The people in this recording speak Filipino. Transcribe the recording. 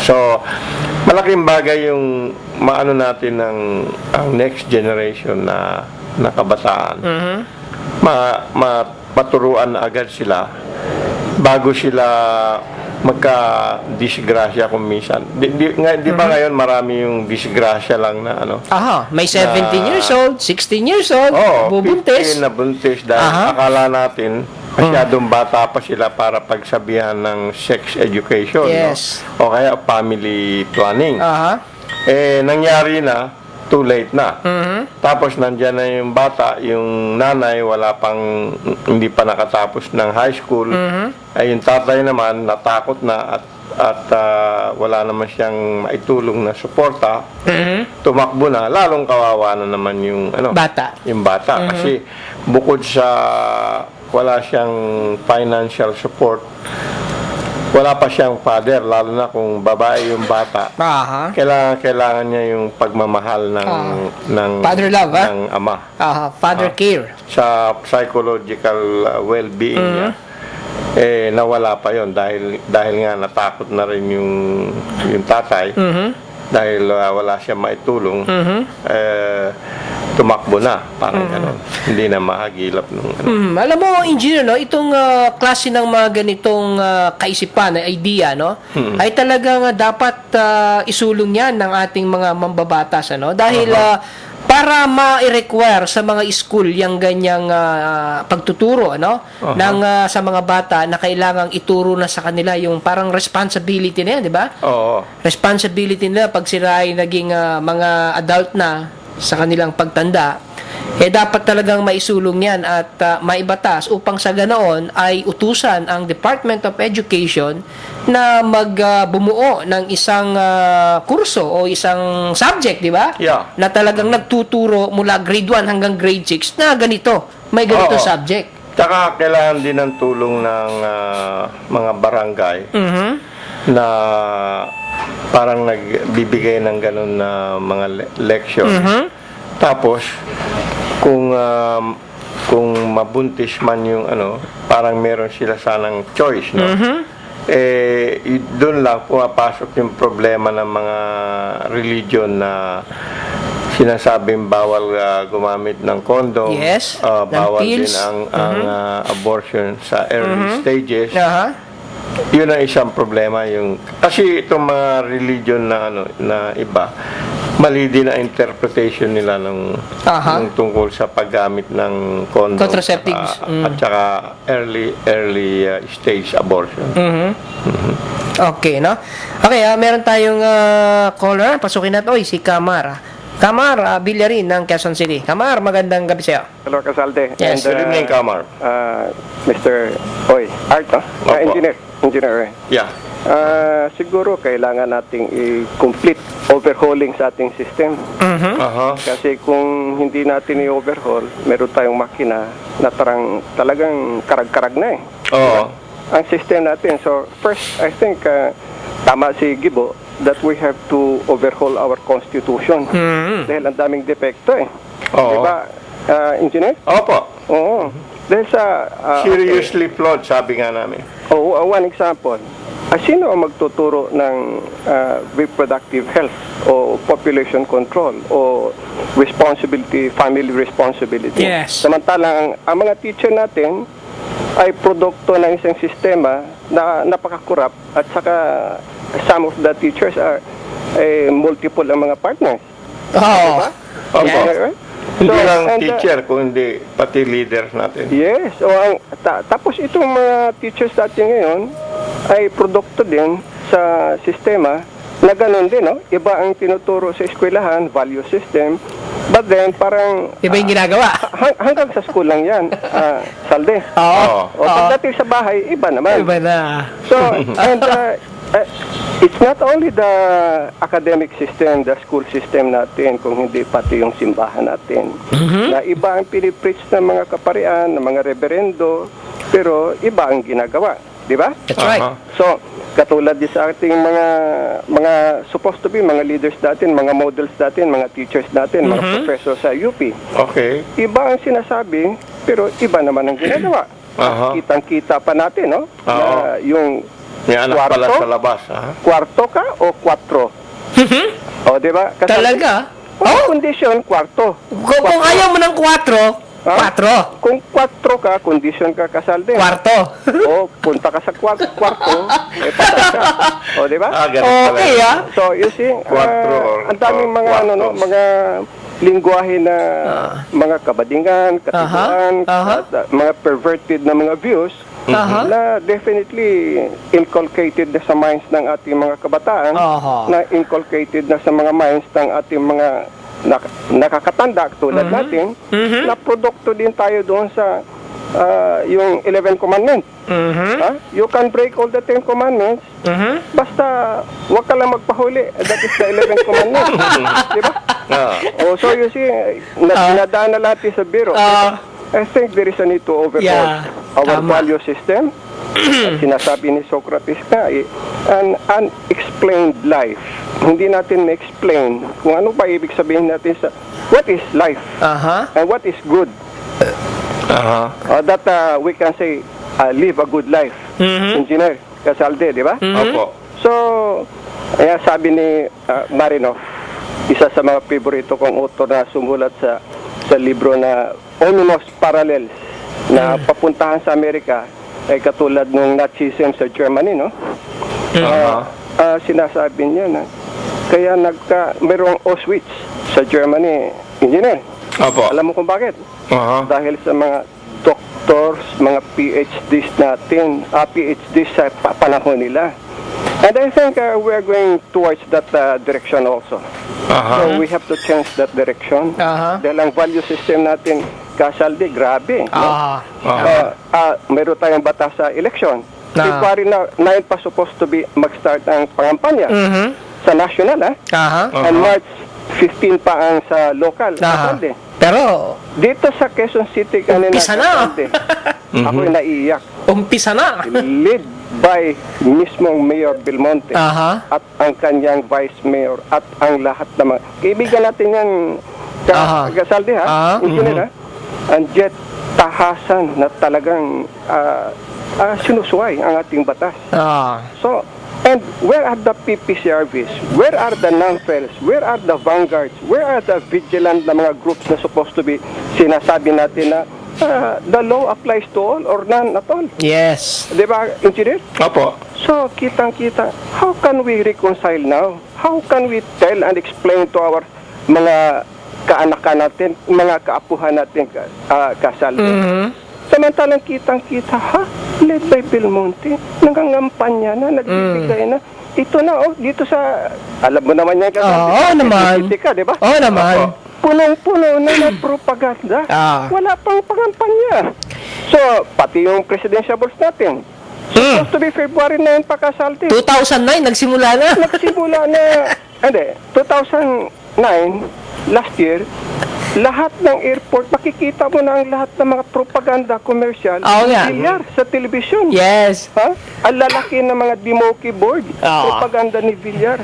So, malaking bagay yung maano natin ang next generation na kabataan. Maturuan na agad sila bago sila magka-disgrasya kung minsan. Di ba ngayon marami yung disgrasya lang na ano? May 17 years old, 16 years old, bubuntis. 15 na buntis dahil akala natin masyadong bata pa sila para pagsabihan ng sex education. Yes. No? O kaya family planning. Nangyari na, too late na. Tapos nandyan na yung bata, yung nanay hindi pa nakatapos ng high school. Ay yung tatay naman natakot na at wala naman siyang maitulong na suporta. Tumakbo na, lalong kawawa na naman yung bata. Yung bata kasi bukod sa wala siyang financial support, wala pa siyang father, lalo na kung babae yung bata. Kailangan niya yung pagmamahal ng father love, ng ama. Father care. Sa psychological well-being niya. Nawala pa yon dahil nga natakot na rin yung tatay. Dahil wala siya maitulong. Tumakbo na, parang gano'n. Hindi na mahagilap nung Alam mo, engineer, no, itong klase ng mga ganitong kaisipan, idea, no, ay talagang dapat isulong yan ng ating mga mambabatas, ano, dahil para ma-require sa mga school yung ganyang pagtuturo, ano, ng sa mga bata na kailangang ituro na sa kanila yung parang responsibility na yan, di ba? Responsibility nila pag sila ay naging mga adult na sa kanilang pagtanda, dapat talagang maisulong yan at maibatas upang sa ganoon ay utusan ang Department of Education na bumuo ng isang kurso o isang subject, di ba? Yeah. Na talagang nagtuturo mula grade 1 hanggang grade 6 na ganito, may ganito subject. Tsaka kailangan din ng tulong ng mga barangay na parang nagbibigay ng ganun na mga lecture. Tapos kung mabuntis man yung parang meron sila sanang choice, no? Doon lang pumapasok yung problema ng mga religion na sinasabing bawal gumamit ng condom. Yes. Bawal din ang abortion sa early stages. Yun ang isang problema, kasi itong mga religion na iba, mali din ang interpretation nila ng tungkol sa paggamit ng condom contraceptives at saka early stage abortion. Okay, no? Okay, meron tayong caller. Pasukin natin. Si Kamar. Kamar Villarin ng Quezon City. Kamar, magandang gabi sa'yo. Hello, Casalde. Yes. Good evening, Kamar. Mr. Art, no? Engineer. Yeah. Siguro kailangan nating i-complete overhauling sa ating system. Kasi kung hindi natin i-overhaul, meron tayong makina na talagang karag-karag na ang system natin. So, first, I think, tama si Gibo, that we have to overhaul our constitution. Dahil ang daming depekto Diba, engineer? Opo. Oo. Dahil sa... Seriously flawed, sabi nga namin. One example. Sino ang magtuturo ng reproductive health o population control o family responsibility? Yes. Samantalang ang mga teacher natin ay produkto ng isang sistema na napakakurap at saka some of the teachers are multiple ang mga partners. Diba? Yes. Hindi lang teacher, kundi pati leaders natin. Yes. Tapos itong mga teachers natin ngayon ay produkto din sa sistema na ganun din, no? Iba ang tinuturo sa eskwelahan, value system, but then parang... Iba yung ginagawa. Hanggang sa school lang yan, Salde. Pagdating sa bahay, iba naman. Iba na. So, and it's not only the academic system, the school system natin, kung hindi pati yung simbahan natin. Na iba ang pinipreach ng mga kaparian, ng mga reverendo, pero iba ang ginagawa. Di ba? That's right. So, katulad din sa ating mga supposed to be, mga leaders natin, mga models natin, mga teachers natin, mga professors sa UP. Okay. Iba ang sinasabi, pero iba naman ang ginagawa. Kitang-kita pa natin, no? Na yung May anak pala Kwarto? sa labas. Ha? Kwarto ka o kwatro? O, di ba? Kasi Talaga? kung kondisyon, kwarto. Kung ayaw mo ng 4, 4. Kung kwatro ka, kondisyon ka kasal din. Kwarto. O, punta ka sa kwarto, patay ka. O, di ba? Ganun pala. Okay, ah. So, you see, Quattro or ang daming mga, quattros. mga lingwahe na mga kabadingan, katibuan, Aha. at, mga perverted na mga views Aha. na definitely inculcated na sa minds ng ating mga kabataan, Aha. na inculcated na sa mga minds ng ating mga nakakatanda tulad natin, na produkto din tayo doon sa yung 11 commandments. Ha? You can break all the 10 commandments, basta wag ka lang magpahuli. That is the 11 commandments. Di ba? Oh, so you see, nadaan na lahat sa biro. I think there is a need to overhaul Yeah, our tama. value system. At sinasabi ni Socrates nga, an unexplained life. Hindi natin ma-explain kung ano ba ibig sabihin natin sa what is life Aha. and what is good. That we can say, live a good life. Engineer Casalde, di ba? Opo. So, ayan, sabi ni Marinoff, isa sa mga favorito kong author na sumulat sa libro na Ominous Parallels na papuntahan sa Amerika ay katulad ng Nazism sa Germany, no? Sinasabi niya na kaya mayroong Auschwitz sa Germany, engineer. Opo. Alam mo kung bakit? Aha. Dahil sa mga doctors, mga PhDs natin, PhDs sa panahon nila. And I think we're going towards that direction also. So we have to change that direction. Dahil ang value system natin, kasaldi, grabe. Meron tayong batas sa election. February 9 pa supposed to be mag-start ang pangampanya sa national, and March 15 pa ang sa local. Kasaldi. Pero, Dito sa Quezon City kanina, Umpisa na. kasaldi, ako'y naiiyak. umpisa na. Led by mismong Mayor Belmonte at ang kanyang Vice Mayor at ang lahat ng mga kaibigan natin yan, Kasaldi, engineer, and yet tahasan na talagang sinusuway ang ating batas. So, and where are the PPCRVs? Where are the non-fels? Where are the vanguards? Where are the vigilant na mga groups na supposed to be sinasabi natin na the law applies to all or none at all? Yes. Di ba, engineer? Opo. So, kitang-kita, how can we reconcile now? How can we tell and explain to our mga kaanakan natin, mga kaapuhan natin, Kasaldi? Samantalang kitang-kita, led by Belmonte, nangangampanya na, nagbibigay na. Ito na, dito sa, alam mo naman yan, Kasaldi. Oo naman. Ka, di ba? Oo naman. Punong-puno na propaganda. Wala pang pangampanya. So, pati yung presidential balls natin. Supposed to be February 9 pa, Kasaldi. 2009, nagsimula na. Nagsimula na, 2009, last year, lahat ng airport, makikita mo na ang lahat ng mga propaganda commercial, Villar sa television. Yes. Ang lalaki ng mga Dimoki board, propaganda ni Villar.